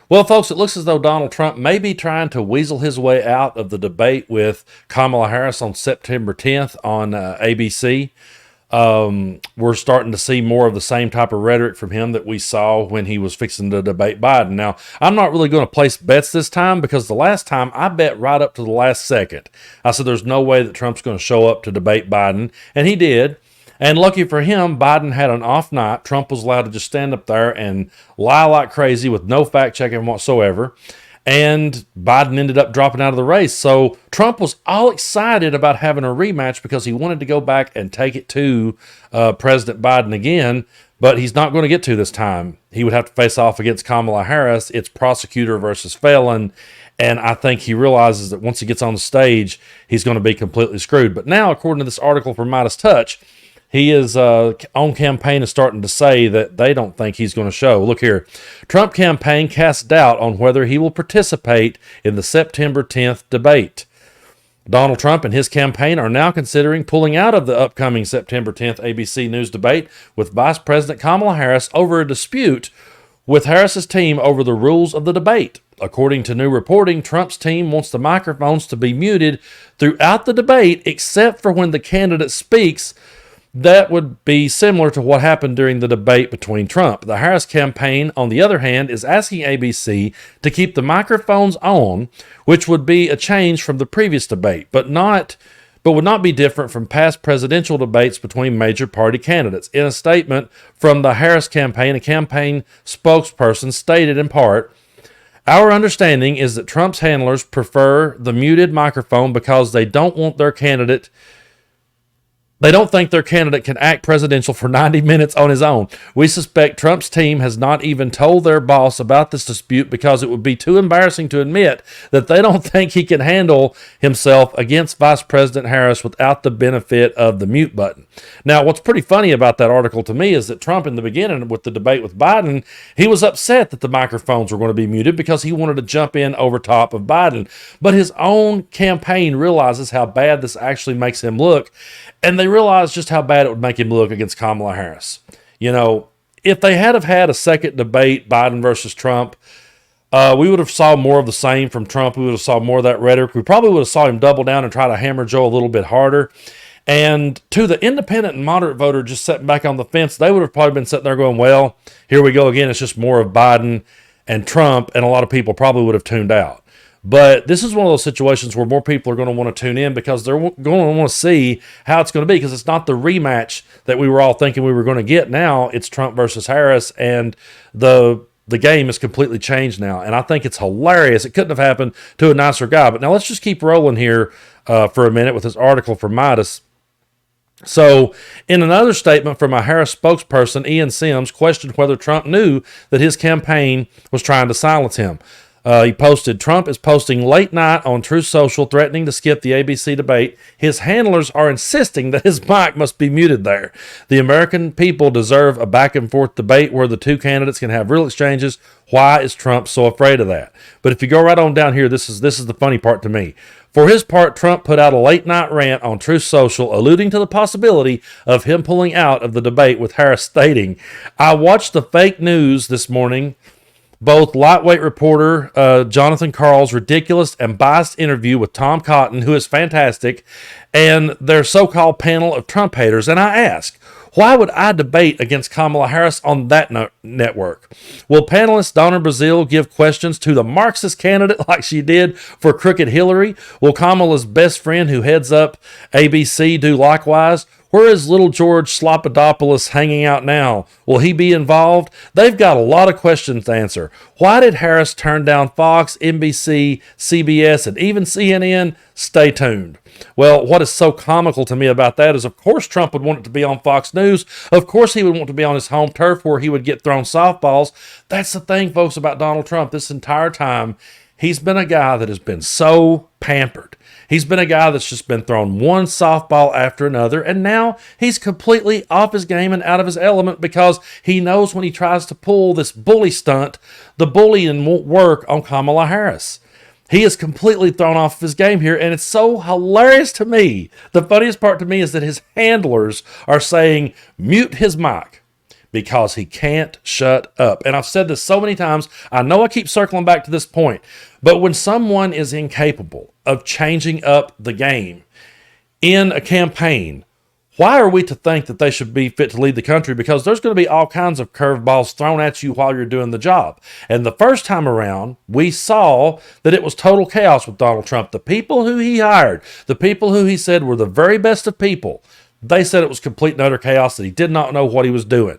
Well, folks, it looks as though Donald Trump may be trying to weasel his way out of the debate with Kamala Harris on September 10th on ABC. We're starting to see more of the same type of rhetoric from him that we saw when he was fixing to debate Biden. Now, I'm not really going to place bets this time because the last time I bet right up to the last second. I said there's no way that Trump's going to show up to debate Biden, and he did. And lucky for him, Biden had an off night. Trump was allowed to just stand up there and lie like crazy with no fact checking whatsoever. And Biden ended up dropping out of the race. So Trump was all excited about having a rematch because he wanted to go back and take it to President Biden again. But he's not going to get to this time. He would have to face off against Kamala Harris. It's prosecutor versus felon. And I think he realizes that once he gets on the stage, he's going to be completely screwed. But now, according to this article from Midas Touch, he is on campaign is starting to say that they don't think he's going to show. Look here. Trump campaign casts doubt on whether he will participate in the September 10th debate. Donald Trump and his campaign are now considering pulling out of the upcoming September 10th ABC News debate with Vice President Kamala Harris over a dispute with Harris's team over the rules of the debate. According to new reporting, Trump's team wants the microphones to be muted throughout the debate except for when the candidate speaks. That would be similar to what happened during the debate between Trump. The Harris campaign, on the other hand, is asking ABC to keep the microphones on, which would be a change from the previous debate, but would not be different from past presidential debates between major party candidates. In a statement from the Harris campaign, a campaign spokesperson stated in part, "Our understanding is that Trump's handlers prefer the muted microphone because they don't think their candidate can act presidential for 90 minutes on his own. We suspect Trump's team has not even told their boss about this dispute because it would be too embarrassing to admit that they don't think he can handle himself against Vice President Harris without the benefit of the mute button." Now, what's pretty funny about that article to me is that Trump, in the beginning with the debate with Biden, he was upset that the microphones were going to be muted because he wanted to jump in over top of Biden. But his own campaign realizes how bad this actually makes him look. And they realized just how bad it would make him look against Kamala Harris. You know, if they had a second debate, Biden versus Trump, we would have saw more of the same from Trump. We would have saw more of that rhetoric. We probably would have saw him double down and try to hammer Joe a little bit harder. And to the independent and moderate voter just sitting back on the fence, they would have probably been sitting there going, well, here we go again. It's just more of Biden and Trump. And a lot of people probably would have tuned out. But this is one of those situations where more people are going to want to tune in because they're going to want to see how it's going to be, because it's not the rematch that we were all thinking we were going to get. Now it's Trump versus Harris, and the game is completely changed now. And I think it's hilarious. It couldn't have happened to a nicer guy. But now let's just keep rolling here for a minute with this article from Midas. So, in another statement from a Harris spokesperson, Ian Sims questioned whether Trump knew that his campaign was trying to silence him. He posted, "Trump is posting late night on Truth Social, threatening to skip the ABC debate. His handlers are insisting that his mic must be muted there. The American people deserve a back and forth debate where the two candidates can have real exchanges. Why is Trump so afraid of that?" But if you go right on down here, this is the funny part to me. For his part, Trump put out a late night rant on Truth Social, alluding to the possibility of him pulling out of the debate, with Harris stating, "I watched the fake news this morning. Both lightweight reporter Jonathan Karl's ridiculous and biased interview with Tom Cotton, who is fantastic, and their so-called panel of Trump haters. And I ask, why would I debate against Kamala Harris on that network? Will panelist Donna Brazile give questions to the Marxist candidate like she did for crooked Hillary? Will Kamala's best friend who heads up ABC do likewise? Where is little George Slopadopoulos hanging out now? Will he be involved? They've got a lot of questions to answer. Why did Harris turn down Fox, NBC, CBS, and even CNN? Stay tuned." Well, what is so comical to me about that is, of course, Trump would want it to be on Fox News. Of course, he would want to be on his home turf where he would get thrown softballs. That's the thing, folks, about Donald Trump. This entire time, he's been a guy that has been so pampered. He's been a guy that's just been thrown one softball after another, and now he's completely off his game and out of his element because he knows when he tries to pull this bully stunt, the bullying won't work on Kamala Harris. He is completely thrown off his game here, and it's so hilarious to me. The funniest part to me is that his handlers are saying, mute his mic, because he can't shut up. And I've said this so many times. I know I keep circling back to this point, but when someone is incapable of changing up the game in a campaign, why are we to think that they should be fit to lead the country? Because there's going to be all kinds of curveballs thrown at you while you're doing the job. And the first time around, we saw that it was total chaos with Donald Trump. The people who he hired, the people who he said were the very best of people, they said it was complete and utter chaos, that he did not know what he was doing.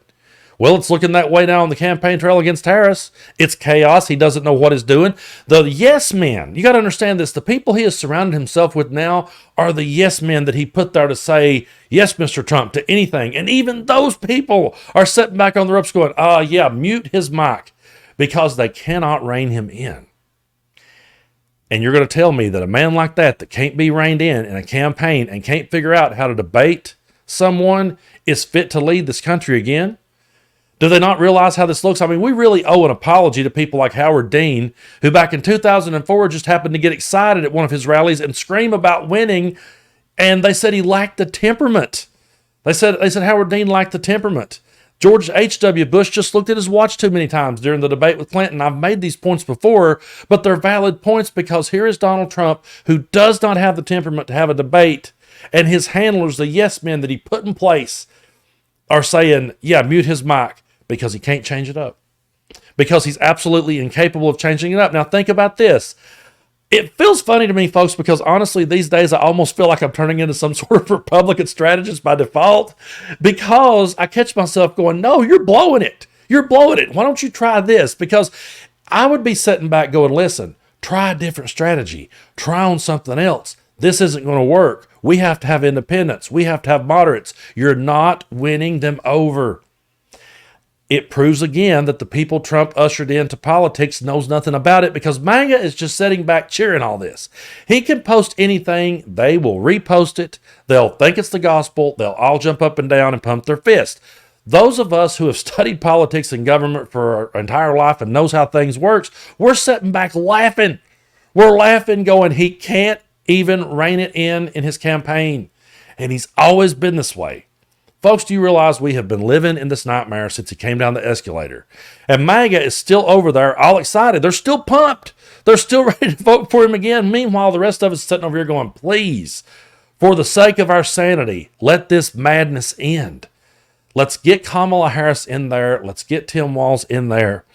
Well, it's looking that way now on the campaign trail against Harris. It's chaos. He doesn't know what he's doing. The yes men, you got to understand this, the people he has surrounded himself with now are the yes men that he put there to say, yes, Mr. Trump, to anything. And even those people are sitting back on the ropes going, yeah, mute his mic, because they cannot rein him in. And you're going to tell me that a man like that can't be reined in a campaign and can't figure out how to debate someone is fit to lead this country again? Do they not realize how this looks? I mean, we really owe an apology to people like Howard Dean, who back in 2004 just happened to get excited at one of his rallies and scream about winning, and they said he lacked the temperament. They said Howard Dean lacked the temperament. George H.W. Bush just looked at his watch too many times during the debate with Clinton. I've made these points before, but they're valid points, because here is Donald Trump, who does not have the temperament to have a debate, and his handlers, the yes men that he put in place, are saying, yeah, mute his mic, because he can't change it up, because he's absolutely incapable of changing it up. Now, think about this. It feels funny to me, folks, because honestly, these days I almost feel like I'm turning into some sort of Republican strategist by default, because I catch myself going, no, you're blowing it. You're blowing it. Why don't you try this? Because I would be sitting back going, listen, try a different strategy. Try on something else. This isn't going to work. We have to have independents. We have to have moderates. You're not winning them over. It proves again that the people Trump ushered into politics knows nothing about it, because MAGA is just sitting back cheering all this. He can post anything. They will repost it. They'll think it's the gospel. They'll all jump up and down and pump their fist. Those of us who have studied politics and government for our entire life and knows how things works, we're sitting back laughing. We're laughing going, he can't even rein it in his campaign. And he's always been this way. Folks, do you realize we have been living in this nightmare since he came down the escalator? And MAGA is still over there, all excited. They're still pumped. They're still ready to vote for him again. Meanwhile, the rest of us sitting over here going, please, for the sake of our sanity, let this madness end. Let's get Kamala Harris in there. Let's get Tim Walz in there.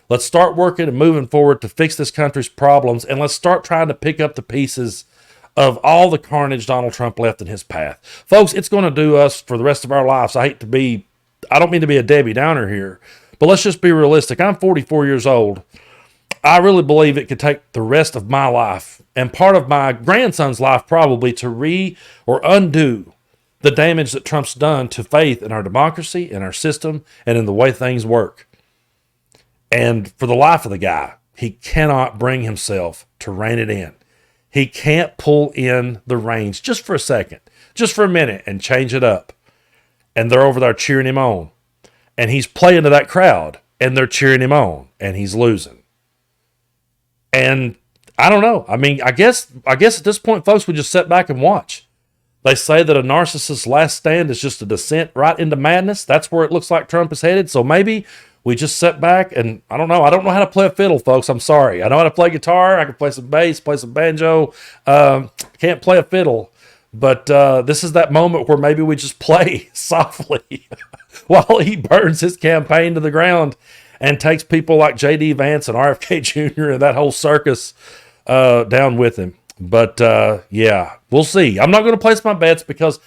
Let's start working and moving forward to fix this country's problems. And let's start trying to pick up the pieces of all the carnage Donald Trump left in his path. Folks, it's going to do us for the rest of our lives. I don't mean to be a Debbie Downer here, but let's just be realistic. I'm 44 years old. I really believe it could take the rest of my life and part of my grandson's life probably to undo the damage that Trump's done to faith in our democracy, in our system, and in the way things work. And for the life of the guy, he cannot bring himself to rein it in. He can't pull in the reins just for a second, just for a minute, and change it up. And they're over there cheering him on. And he's playing to that crowd, and they're cheering him on, and he's losing. And I don't know. I mean, I guess at this point, folks, we just sit back and watch. They say that a narcissist's last stand is just a descent right into madness. That's where it looks like Trump is headed. So maybe we just sit back and I don't know. I don't know how to play a fiddle, folks. I'm sorry. I know how to play guitar. I can play some bass, play some banjo. Can't play a fiddle. But this is that moment where maybe we just play softly while he burns his campaign to the ground and takes people like J.D. Vance and RFK Jr. and that whole circus down with him. But yeah, we'll see. I'm not going to place my bets because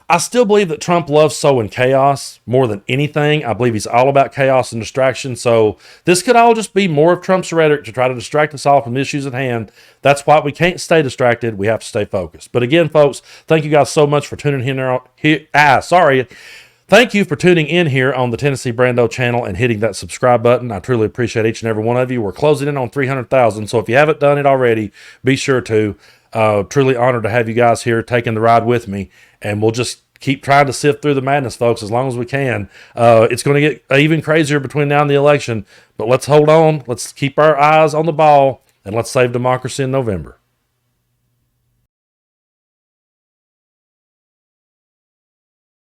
I still believe that Trump loves sowing chaos more than anything. I believe he's all about chaos and distraction. So this could all just be more of Trump's rhetoric to try to distract us all from the issues at hand. That's why we can't stay distracted. We have to stay focused. But again, folks, thank you guys so much for tuning in here. Thank you for tuning in here on the Tennessee Brando channel and hitting that subscribe button. I truly appreciate each and every one of you. We're closing in on 300,000. So if you haven't done it already, be sure to. Truly honored to have you guys here taking the ride with me. And we'll just keep trying to sift through the madness, folks, as long as we can. It's going to get even crazier between now and the election. But let's hold on. Let's keep our eyes on the ball. And let's save democracy in November.